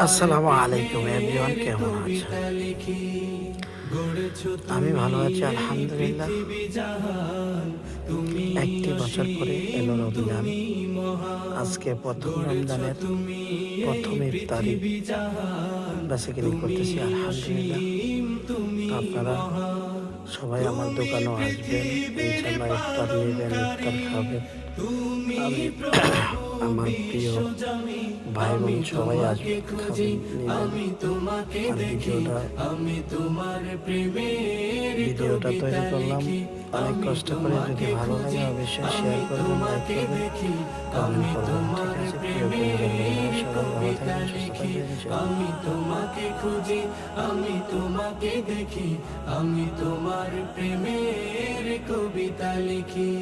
আসসালামু আলাইকুম এভরিওয়ান, কেমন আছেন? আমি ভালো আছি আলহামদুলিল্লাহ। একটি বছর পরে এলো রমজান। আজকে প্রথম রমজানের প্রথম ইফতারি বেচাকেনি করতেছি আলহামদুলিল্লাহ। আপনারা সবাই আমার দোকানেও আসবেন, ইনশাল্লাহ ইফতার নেবেন, ইফতার খাবেন। আমি আমার প্রিয় ভাই বোন সবাই আসবে, খাবেন, নেবেন। আর ভিডিওটা তৈরি করলাম অনেক কষ্ট করে। যদি ভালো লাগে অবশ্যই শেয়ার করবেন, লাইক করবেন, কমেন্ট করবেন। ঠিক আছে প্রিয় প্রিয়জন, সবাই ভালো থাকবেন, সুস্থ থাকবেন। আমি তোমাকে খুঁজি, আমি তোমাকে দেখি, আমি তোমার প্রেমের কবিতা লিখি।